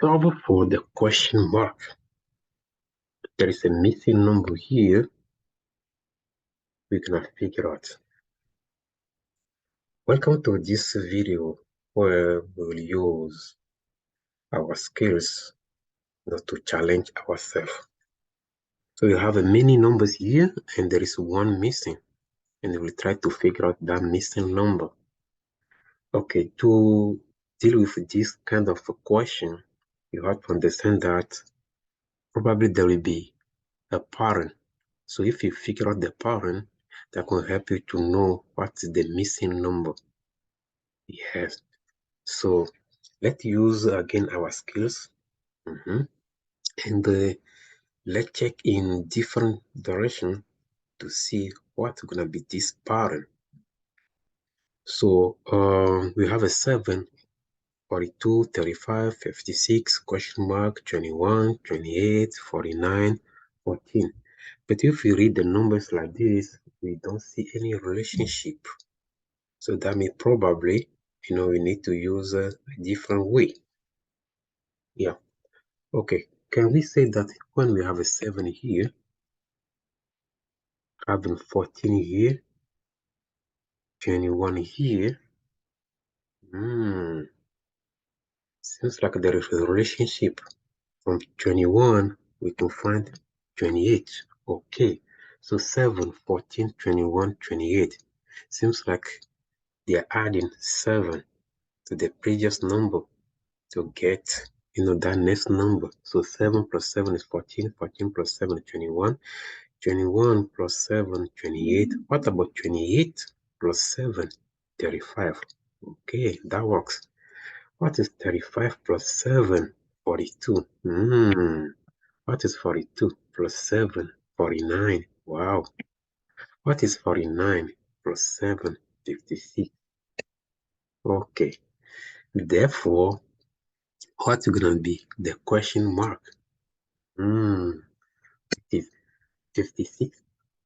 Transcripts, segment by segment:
solve for the question mark. There is a missing number here. We can figure out. Welcome to this video where we will use our skills to challenge ourselves. So you have many numbers here and there is one missing, and we will try to figure out that missing number. Okay, to deal with this kind of a question, you have to understand that probably there will be a pattern. So if you figure out the pattern, that will help you to know what is the missing number. Yes. So let's use again our skills. And let's check in different direction to see what's gonna be this pattern. So we have a 7, 42, 35, 56, question mark, 21, 28, 49, 14. But if we read the numbers like this, we don't see any relationship. So that means probably, we need to use a different way. Yeah. Okay. Can we say that when we have a 7 here, having 14 here, 21 here, seems like there is a relationship. From 21, we can find 28. Okay. So 7, 14, 21, 28. Seems like they are adding 7 to the previous number to get, that next number. So 7 plus 7 is 14, 14 plus 7 is 21, 21 plus 7, 28. What about 28 plus 7? 35. Okay, that works. What is 35 plus 7? 42. What is 42 plus 7? 49. Wow. What is 49 plus 7? 56. Okay. Therefore, what's going to be the question mark? It is 56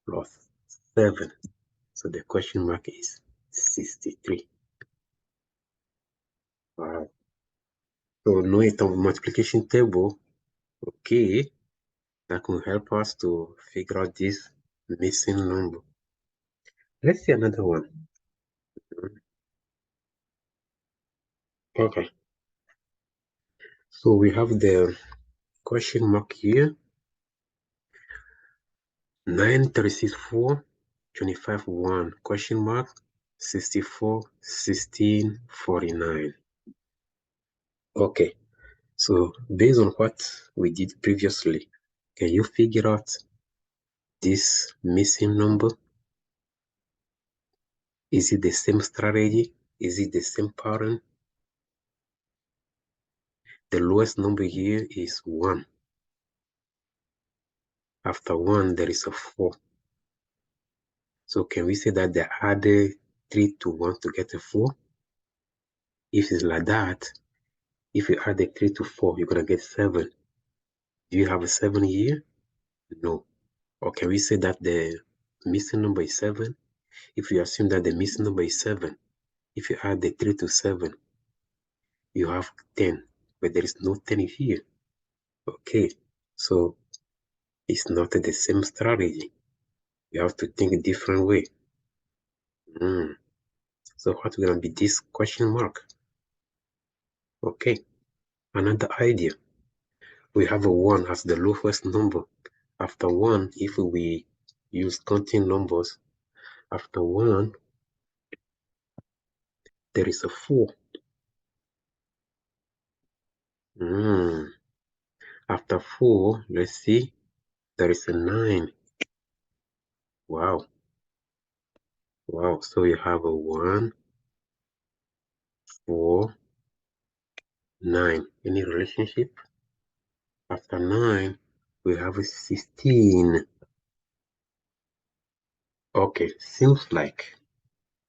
plus 7. So the question mark is 63. Wow. So knowing the multiplication table, okay, that can help us to figure out this missing number. Let's see another one. Okay. So we have the question mark here. 9, 36, 4, 25, 1, question mark, 64, 16, 49. Okay. So based on what we did previously, can you figure out this missing number? Is it the same strategy? Is it the same pattern? The lowest number here is 1. After 1, there is a 4. So can we say that they added 3 to 1 to get a 4? If it's like that, if you add the 3 to 4, you're going to get 7. Do you have a 7 here? No. Or can we say that the missing number is 7? If you assume that the missing number is 7, if you add the 3 to 7, you have 10, but there is no 10 here. Okay, so it's not the same strategy. You have to think a different way. So what's going to be this question mark? Okay, another idea. We have a 1 as the lowest number. After 1, if we use counting numbers, after 1, there is a 4. After 4, let's see, there is a 9. Wow. Wow, so you have a 1, 4, 9. Any relationship? After 9, we have a 16. Okay, seems like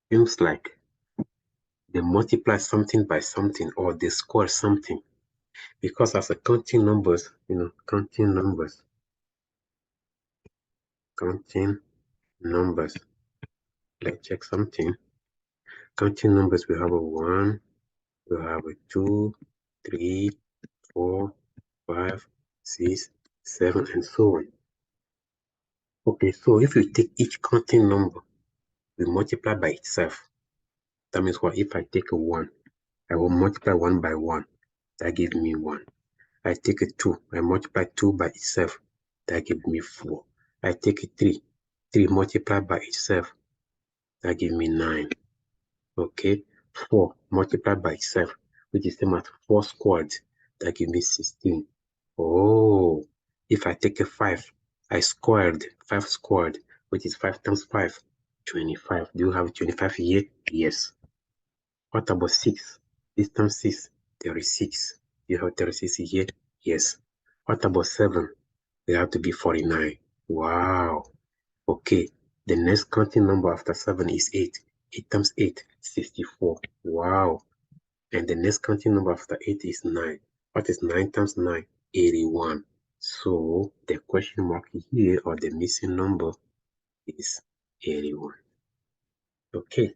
they multiply something by something or they square something. Because as a counting numbers, counting numbers. Let's check something. Counting numbers, we have a 1, we have a 2, 3, 4, 5, 6, 7, and so on. Okay, so if you take each counting number, we multiply by itself. That means what? If I take a 1, I will multiply 1 by 1. That gives me 1. I take a 2, I multiply 2 by itself. That gives me 4. I take a 3, 3 multiplied by itself. That gives me 9. Okay, 4 multiplied by itself, which is same as 4 squared. That gives me 16. Oh, if I take a 5, I squared 5 squared, which is 5 times 5, 25. Do you have 25 here? Yes. What about 6? This times 6, 36. You have 36 here? Yes. What about 7? They have to be 49. Wow. Okay. The next counting number after 7 is 8. 8 times 8, 64. Wow. And the next counting number after 8 is 9. What is 9 times 9? 81. So the question mark here, or the missing number, is 81. Okay.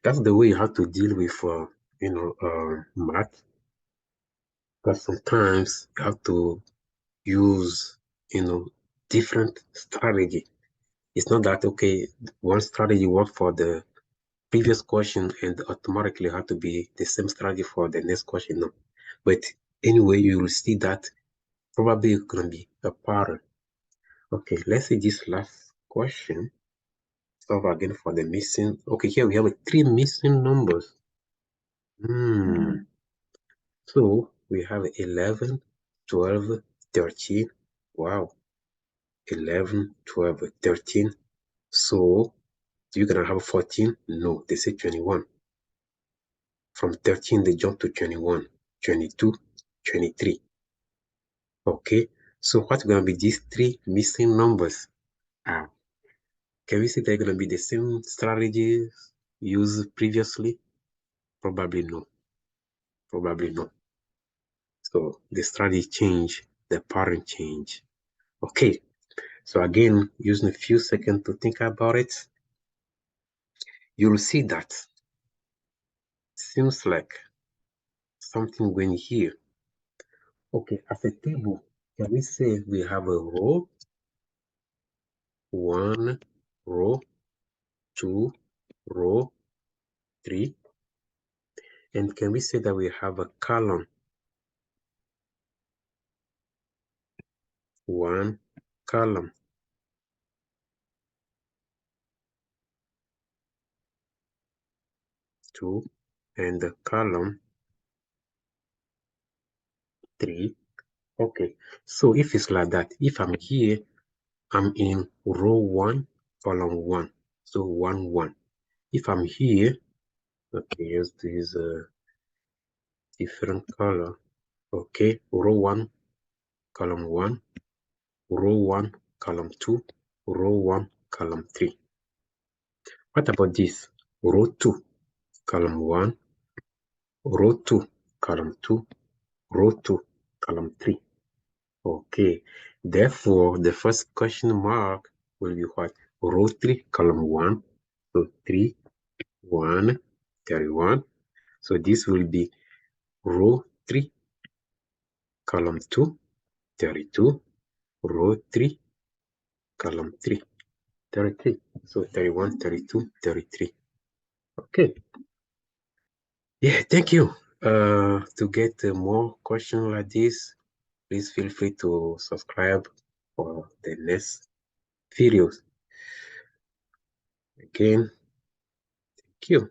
That's the way you have to deal with, math. But sometimes you have to use, different strategy. It's not that, okay, one strategy worked for the previous question and automatically have to be the same strategy for the next question. No. But anyway, you will see that probably it's going to be a pattern. Okay, let's see this last question. Solve again for the missing. Okay, here we have 3 missing numbers. So we have 11, 12, 13. Wow, 11, 12, 13. So you're going to have 14? No, they say 21. From 13, they jump to 21, 22, 23. Okay, so what's going to be these 3 missing numbers? Can we see they're going to be the same strategies used previously? Probably no. Probably no. So the strategy change, the pattern change. Okay, so again, using a few seconds to think about it, you'll see that seems like something going here. Okay, as a table, can we say we have a row, 1 row, 2 row, 3, and can we say that we have a column, 1 column, 2, and the column 3. Okay, so if it's like that, if I'm here, I'm in row 1, column 1. So 1, 1. If I'm here, okay, here's this different color. Okay, row 1, column 1, row 1, column 2, row 1, column 3. What about this? Row 2, column 1, row 2, column 2, row 2, column 3. Okay, therefore, the first question mark will be what? Row 3, column 1. So 3, 1, 31. So this will be row 3, column 2, 32. Row 3, column 3, 33. So 31, 32, 33. Okay. Yeah, thank you. To get more questions like this, please feel free to subscribe for the next videos. Again, thank you.